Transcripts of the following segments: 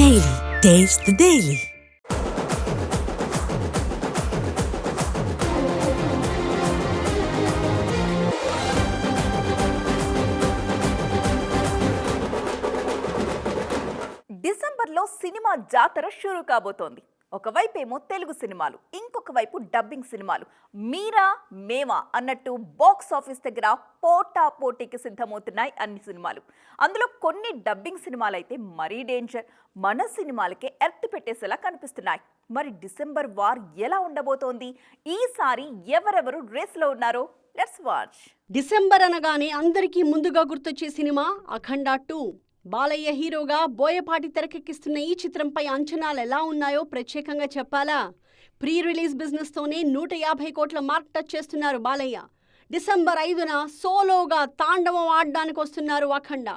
Daily. Taste the Daily. డిసెంబర్లో cinema జాతర షురూ కాబోతోంది. ఒకవైపేమో తెలుగు సినిమాలు, ఇంకొక వైపు డబ్బింగ్ సినిమాలు. మీరా మేమా అన్నట్టు బాక్స్ ఆఫీస్ దగ్గర పోటా పోటీకి సిద్ధమవుతున్నాయి అన్ని సినిమాలు. అందులో కొన్ని డబ్బింగ్ సినిమాలు అయితే మరీ డేంజర్, మన సినిమాలకే ఎర్త్ పెట్టేసేలా కనిపిస్తున్నాయి. మరి డిసెంబర్ వార్ ఎలా ఉండబోతోంది? ఈసారి ఎవరెవరు రేస్లో ఉన్నారో లెట్స్ వాచ్. డిసెంబర్ అనగానే అందరికీ ముందుగా గుర్తొచ్చే సినిమా అఖండ 2. బాలయ్య హీరోగా బోయపాటి తెరకెక్కిస్తున్న ఈ చిత్రంపై అంచనాలు ఎలా ఉన్నాయో ప్రత్యేకంగా చెప్పాలా? ప్రీ రిలీజ్ బిజినెస్తోనే 150 కోట్ల మార్క్ టచ్ చేస్తున్నారు బాలయ్య. డిసెంబర్ 5న సోలోగా తాండవం ఆడడానికి వస్తున్నారు అఖండ.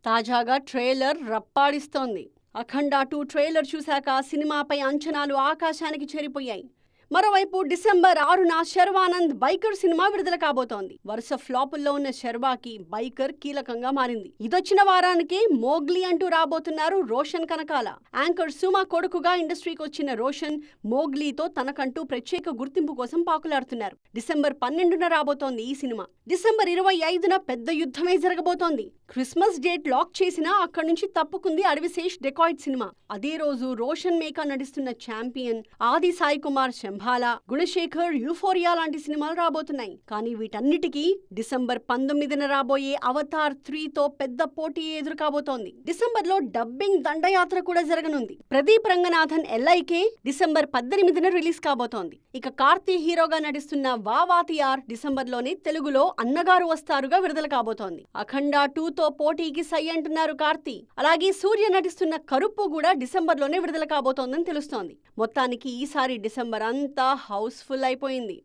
తాజాగా ట్రైలర్ రప్పాడిస్తోంది. అఖండ 2 ట్రైలర్ చూశాక సినిమాపై అంచనాలు ఆకాశానికి చేరిపోయాయి. మరోవైపు డిసెంబర్ 6న శర్వానంద్ బైకర్ సినిమా విడుదల కాబోతోంది. వరుస ఫ్లాపుల్లో ఉన్న శర్వాకి బైకర్ కీలకంగా మారింది. ఇదొచ్చిన వారానికి మోగ్లీ అంటూ రాబోతున్నారు రోషన్ కనకాల. యాంకర్ సుమా కొడుకుగా ఇండస్ట్రీకి వచ్చిన రోషన్ మోగ్లీతో తనకంటూ ప్రత్యేక గుర్తింపు కోసం పాకులాడుతున్నారు. డిసెంబర్ 12న రాబోతోంది ఈ సినిమా. డిసెంబర్ 25న పెద్ద యుద్ధమే జరగబోతోంది. క్రిస్మస్ డేట్ లాక్ చేసినా అక్కడి నుంచి తప్పుకుంది అడవిశేష్ డెకాయిట్ సినిమా. అదే రోజు రోషన్ మేకా నటిస్తున్న ఛాంపియన్, ఆది సాయి కుమార్ శంభాల, గుణశేఖర్, యూఫోరియా లాంటి సినిమాలు రాబోతున్నాయి. కానీ వీటన్నిటికీ డిసెంబర్ 19న రాబోయే అవతార్ 3తో పెద్ద పోటీ ఎదురు కాబోతోంది. డిసెంబర్లో డబ్బింగ్ దండయాత్ర కూడా జరగనుంది. ప్రదీప్ రంగనాథన్ ఎల్ఐకే డిసెంబర్ 18న రిలీజ్ కాబోతోంది. ఇక కార్తీ హీరోగా నటిస్తున్న వావాతియార్ డిసెంబర్లోనే తెలుగులో అన్నగారు వస్తారుగా విడుదల కాబోతోంది. అఖండ 2తో పోటీకి సై అంటున్నారు కార్తీ. అలాగే సూర్య నటిస్తున్న కరుప్పు కూడా డిసెంబర్లోనే విడుదల కాబోతోందని తెలుస్తోంది. మొత్తానికి ఈసారి డిసెంబర్ అంతా హౌస్ఫుల్ అయిపోయింది.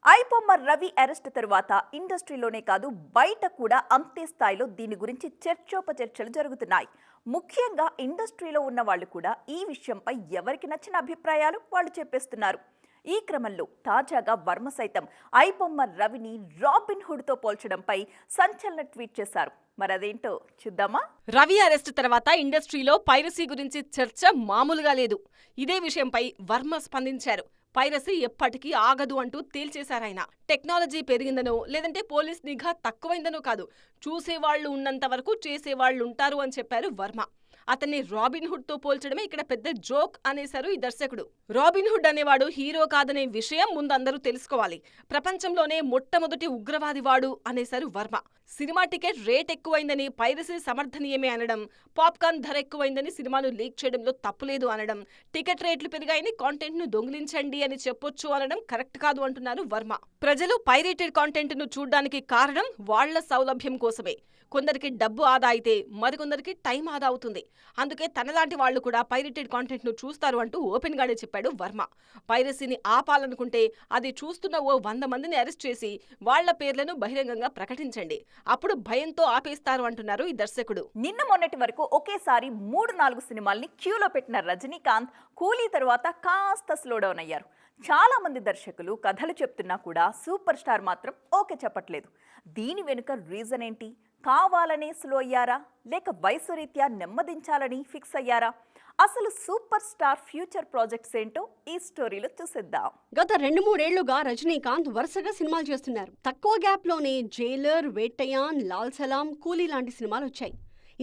ఐబొమ్మ రవి అరెస్ట్ తరువాత ఇండస్ట్రీలోనే కాదు బయట కూడా అంతే స్థాయిలో దీని గురించి చర్చోపచర్చలు జరుగుతున్నాయి. ముఖ్యంగా ఇండస్ట్రీలో ఉన్న వాళ్ళు కూడా ఈ విషయంపై ఎవరికి నచ్చిన అభిప్రాయాలు వాళ్ళు చెప్పేస్తున్నారు. ఈ క్రమంలో తాజాగా వర్మ సైతం ఐబొమ్మ రవిని రాబిన్ హుడ్తో పోల్చడంపై సంచలన ట్వీట్ చేశారు. మరి అదేంటో చూద్దామా? రవి అరెస్ట్ తర్వాత ఇండస్ట్రీలో పైరసీ గురించి చర్చ మామూలుగా లేదు. ఇదే విషయంపై వర్మ స్పందించారు. పైరసీ ఎప్పటికీ ఆగదు అంటూ తేల్చేశారాయన. టెక్నాలజీ పెరిగిందనో లేదంటే పోలీస్ నిఘా తక్కువైందనో కాదు, చూసేవాళ్లు ఉన్నంత వరకు చేసేవాళ్లు ఉంటారు అని చెప్పారు వర్మ. అతన్ని రాబిన్ హుడ్ తో పోల్చడమే ఇక్కడ పెద్ద జోక్ అనేశారు ఈ దర్శకుడు. రాబిన్ హుడ్ అనేవాడు హీరో కాదనే విషయం ముందు అందరూ తెలుసుకోవాలి. ప్రపంచంలోనే మొట్టమొదటి ఉగ్రవాది వాడు అనేశారు వర్మ. సినిమా టికెట్ రేట్ ఎక్కువైందని పైరసీ సమర్థనీయమే అనడం, పాప్కార్న్ ధర ఎక్కువైందని సినిమాను లీక్ చేయడంలో తప్పులేదు అనడం, టికెట్ రేట్లు పెరిగాయని కాంటెంట్ ను దొంగిలించండి అని చెప్పొచ్చు అనడం కరెక్ట్ కాదు అంటున్నారు వర్మ. ప్రజలు పైరేటెడ్ కాంటెంట్ ను చూడ్డానికి కారణం వాళ్ల సౌలభ్యం కోసమే. కొందరికి డబ్బు ఆదా అయితే మరికొందరికి టైం ఆదా అవుతుంది. అందుకే తనలాంటి వాళ్లు కూడా పైరేటెడ్ కాంటెంట్ ను చూస్తారు అంటూ ఓపెన్ గానే చెప్పాడు వర్మ. పైరసీని ఆపాలనుకుంటే అది చూస్తున్న ఓ 100 మందిని అరెస్ట్ చేసి వాళ్ల పేర్లను బహిరంగంగా ప్రకటించండి, అప్పుడు భయంతో ఆపేస్తారు అంటున్నారు ఈ దర్శకుడు. నిన్న మొన్నటి వరకు ఒకేసారి 3-4 సినిమాల్ని క్యూలో పెట్టిన రజనీకాంత్ కూలీ తరువాత కాస్త స్లో డౌన్ అయ్యారు. చాలా మంది దర్శకులు కథలు చెప్తున్నా కూడా సూపర్ స్టార్ మాత్రం ఓకే చెప్పట్లేదు. దీని వెనుక రీజన్ ఏంటి? కావాలనే స్లో అయ్యారా, లేక వయసు రీత్యా నెమ్మదించాలని ఫిక్స్ అయ్యారా? అసలు సూపర్ స్టార్ ఫ్యూచర్ ప్రాజెక్ట్స్ ఏంటో ఈ స్టోరీలో చూసేద్దాం. గత 2-3 ఏళ్లుగా రజనీకాంత్ వరుసగా సినిమాలు చేస్తున్నారు. తక్కువ గ్యాప్ లోనే జైలర్, వేట్టయాన్, లాల్ సలాం, కూలీ లాంటి సినిమాలు వచ్చాయి.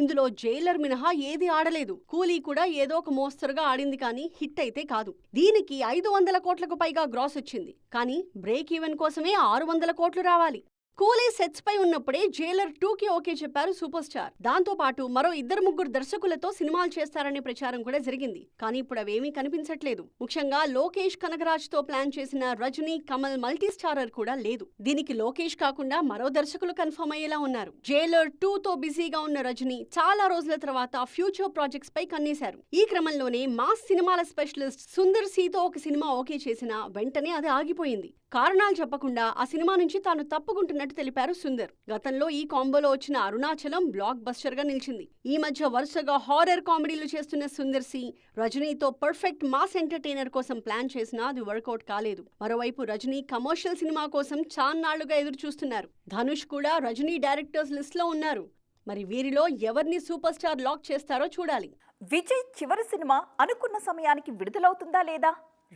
ఇందులో జైలర్ మినహా ఏది ఆడలేదు. కూలీ కూడా ఏదో ఒక మోస్తరుగా ఆడింది, కానీ హిట్ అయితే కాదు. దీనికి 500 కోట్లకు పైగా గ్రాస్ వచ్చింది. కానీ బ్రేక్ ఈవెన్ కోసమే 600 కోట్లు రావాలి. కూలీ సెట్స్ పై ఉన్నప్పుడే జైలర్ 2కి ఓకే చెప్పారు సూపర్ స్టార్. దాంతో పాటు మరో 2-3 దర్శకులతో సినిమాలు చేస్తారనే ప్రచారం కూడా జరిగింది. కానీ ఇప్పుడు అవేమీ కనిపించట్లేదు. ముఖ్యంగా లోకేష్ కనగరాజ్ తో ప్లాన్ చేసిన రజనీ కమల్ మల్టీ స్టారర్ కూడా లేదు. దీనికి లోకేష్ కాకుండా మరో దర్శకులు కన్ఫర్మ్ అయ్యేలా ఉన్నారు. జైలర్ 2తో బిజీగా ఉన్న రజనీ చాలా రోజుల తర్వాత ఫ్యూచర్ ప్రాజెక్ట్స్ పై కన్నేశారు. ఈ క్రమంలోనే మాస్ సినిమాల స్పెషలిస్ట్ సుందర్ సీతో ఒక సినిమా ఓకే చేసినా వెంటనే అది ఆగిపోయింది. కారణాలు చెప్పకుండా ఆ సినిమా నుంచి తాను తప్పుకుంటున్నట్టు తెలిపారు సుందర్. గతంలో ఈ కాంబోలో వచ్చిన అరుణాచలం బ్లాక్ బస్టర్ గా నిలిచింది. ఈ మధ్య వరుసగా హారర్ కామెడీలు చేస్తున్న సుందర్ సి రజనీతో పర్ఫెక్ట్ మాస్ ఎంటర్టైనర్ కోసం ప్లాన్ చేసినా అది వర్కౌట్ కాలేదు. మరోవైపు రజనీ కమర్షియల్ సినిమా కోసం చాన్నాళ్లుగా ఎదురు చూస్తున్నారు. ధనుష్ కూడా రజనీ డైరెక్టర్స్ లిస్ట్ లో ఉన్నారు. మరి వీరిలో ఎవరిని సూపర్ స్టార్ లాక్ చేస్తారో చూడాలి. విజయ్ చివరి సినిమా అనుకున్న సమయానికి విడుదలవుతుందా లేదా?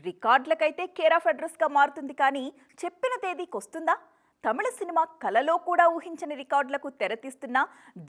రికార్డులకైతే కేర్ ఆఫ్ అడ్రస్గా మారుతుంది, కానీ చెప్పిన తేదీకి వస్తుందా? తమిళ సినిమా కలలో కూడా ఊహించని రికార్డులకు తెరతీస్తున్న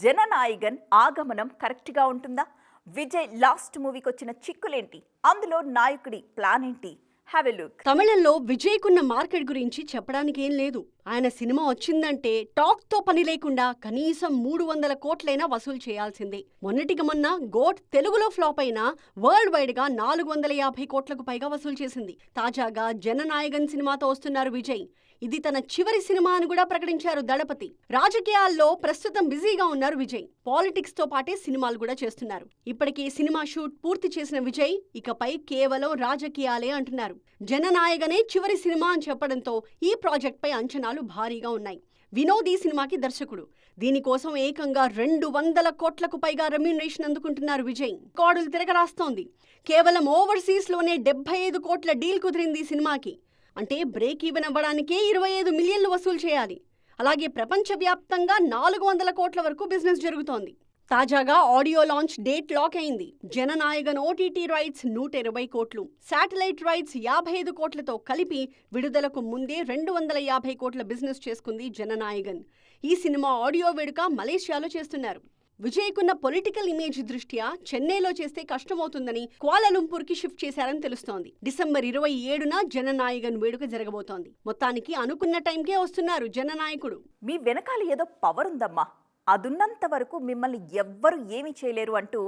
జననాయగన్ ఆగమనం కరెక్ట్గా ఉంటుందా? విజయ్ లాస్ట్ మూవీకి వచ్చిన చిక్కులేంటి? అందులో నాయకుడి ప్లాన్ ఏంటి? Have a look. తమిళంలో విజయ్కున్న మార్కెట్ గురించి చెప్పడానికి ఏం లేదు. ఆయన సినిమా వచ్చిందంటే టాక్ తో పని లేకుండా కనీసం 300 కోట్లైనా వసూలు చేయాల్సిందే. మొన్నటికి మొన్న గోట్ తెలుగులో ఫ్లాప్ అయినా వరల్డ్ వైడ్ గా 450 కోట్లకు పైగా వసూలు చేసింది. తాజాగా జననాయగన్ సినిమాతో వస్తున్నారు విజయ్. ఇది తన చివరి సినిమా అని కూడా ప్రకటించారు దళపతి. రాజకీయాల్లో ప్రస్తుతం బిజీగా ఉన్నారు విజయ్. పాలిటిక్స్ తో పాటే సినిమాలు కూడా చేస్తున్నారు. ఇప్పటికే సినిమా షూట్ పూర్తి చేసిన విజయ్ ఇకపై కేవలం రాజకీయాలే అంటున్నారు. జననాయగనే చివరి సినిమా అని చెప్పడంతో ఈ ప్రాజెక్ట్ పై అంచనాలు భారీగా ఉన్నాయి. వినోద్ ఈ సినిమాకి దర్శకుడు. దీనికోసం ఏకంగా 200 కోట్లకు పైగా రెమ్యూనరేషన్ అందుకుంటున్నారు విజయ్. రికార్డులు తిరగరాస్తోంది. కేవలం ఓవర్సీస్ లోనే 75 కోట్ల డీల్ కుదిరింది ఈ సినిమాకి. అంటే బ్రేక్ ఈవెన్ అవ్వడానికే 25 మిలియన్లు వసూలు చేయాలి. అలాగే ప్రపంచవ్యాప్తంగా 400 కోట్ల వరకు బిజినెస్ జరుగుతోంది. తాజాగా ఆడియో లాంచ్ డేట్ లాక్ అయింది. జననాయగన్ ఓటీటీ రైట్స్ 120 కోట్లు, శాటిలైట్ రైట్స్ 55 కోట్లతో కలిపి విడుదలకు ముందే 250 కోట్ల బిజినెస్ చేసుకుంది జననాయగన్. ఈ సినిమా ఆడియో వేడుక మలేషియాలో చేస్తున్నారు. విజయ్కున్న పొలిటికల్ ఇమేజ్ దృష్ట్యా చెన్నైలో చేస్తే కష్టమవుతుందని క్వాలాలంపూర్కి షిఫ్ట్ చేశారని తెలుస్తోంది. డిసెంబర్ 27న జననాయగన్ వేడుక జరగబోతోంది. మొత్తానికి అనుకున్న టైంకే వస్తున్నారు జననాయకుడు. మీ వెనకాల ఏదో పవర్ ఉందమ్మా, అదున్నంత వరకు మిమ్మల్ని ఎవ్వరు ఏమీ చేయలేరు అంటూ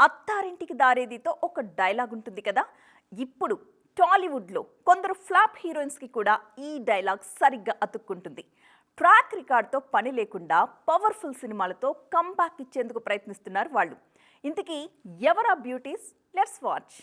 అత్తారింటికి దారేదితో ఒక డైలాగ్ ఉంటుంది కదా. ఇప్పుడు టాలీవుడ్లో కొందరు ఫ్లాప్ హీరోయిన్స్కి కూడా ఈ డైలాగ్ సరిగ్గా అతుక్కుంటుంది. ట్రాక్ రికార్డ్తో పని లేకుండా పవర్ఫుల్ సినిమాలతో కంబ్యాక్ ఇచ్చేందుకు ప్రయత్నిస్తున్నారు వాళ్ళు. ఇంతకీ ఎవరా beauties? Let's watch.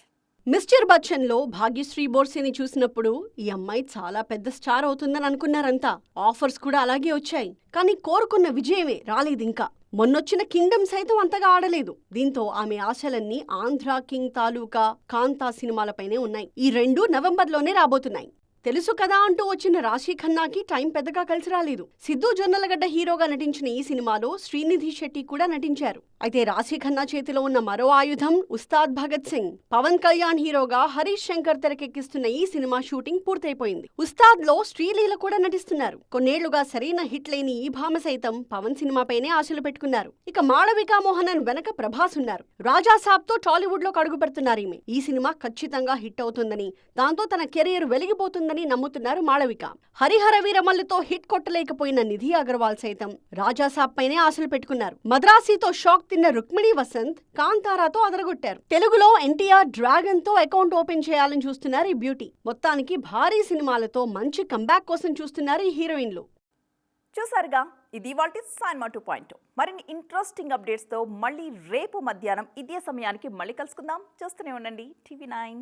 Mister Bachchan లో భాగ్యశ్రీ బోర్సేని చూసినప్పుడు ఈ అమ్మాయి చాలా పెద్ద స్టార్ అవుతుందని అనుకున్నారంతా. ఆఫర్స్ కూడా అలాగే వచ్చాయి, కానీ కోరుకున్న విజయమే రాలేదింకా. మొన్నొచ్చిన కింగ్డమ్ సైతం అంతగా ఆడలేదు. దీంతో ఆమె ఆశలన్నీ ఆంధ్ర కింగ్ తాలూకా, కాంతా సినిమాలపైనే ఉన్నాయి. ఈ 2 నవంబర్లోనే రాబోతున్నాయి. తెలుసు కదా అంటూ వచ్చిన రాశి ఖన్నాకి టైం పెద్దగా కలిసి రాలేదు. సిద్ధు జొన్నలగడ్డ హీరోగా నటించిన ఈ సినిమాలో శ్రీనిధి శెట్టి కూడా నటించారు. అయితే రాశి ఖన్నా చేతిలో ఉన్న మరో ఆయుధం ఉస్తాద్ భగత్ సింగ్. పవన్ కళ్యాణ్ హీరోగా హరీష్ శంకర్ తెరకెక్కిస్తున్న ఈ సినిమా షూటింగ్ పూర్తయిపోయింది. ఉస్తాద్ లో శ్రీలీల కూడా నటిస్తున్నారు. కొన్నేళ్లుగా సరైన హిట్ లేని ఈ భామ సైతం పవన్ సినిమాపైనే ఆశలు పెట్టుకున్నారు. ఇక మాళవికా మోహనన్ వెనక ప్రభాస్ ఉన్నారు. రాజా సాబ్ తో టాలీవుడ్ లో అడుగు పెడుతున్నారు ఈమె. ఈ సినిమా ఖచ్చితంగా హిట్ అవుతుందని, దాంతో తన కెరీర్ వెలిగిపోతుందని నమ్ముతున్నారు మాళవిక. హరిహర వీరమల్లుతో హిట్ కొట్టలేకపోయిన నిధి అగర్వాల్ సైతం రాజా సాబ్ పైనే ఆశలు పెట్టుకున్నారు. మద్రాసీతో షాక్ తిన్న రుక్మిణి వసంత్ కాంతారాతో అదరగొట్టారు. తెలుగులో ఎన్టీఆర్ డ్రాగన్ తో అకౌంట్ ఓపెన్ చేయాలని చూస్తున్నారు ఈ బ్యూటీ. మొత్తానికి భారీ సినిమాలతో మంచి కంబ్యాక్ కోసం చూస్తున్నారు ఈ హీరోయిన్లు. చూసారుగా, ఇది ఇవాల్టి సినిమా 2.0. మరిన్ని ఇంట్రెస్టింగ్ అప్డేట్స్తో మళ్ళీ రేపు మధ్యాహ్నం ఇదే సమయానికి మళ్ళీ కలుసుకుందాం. చూస్తూనే ఉండండి TV9.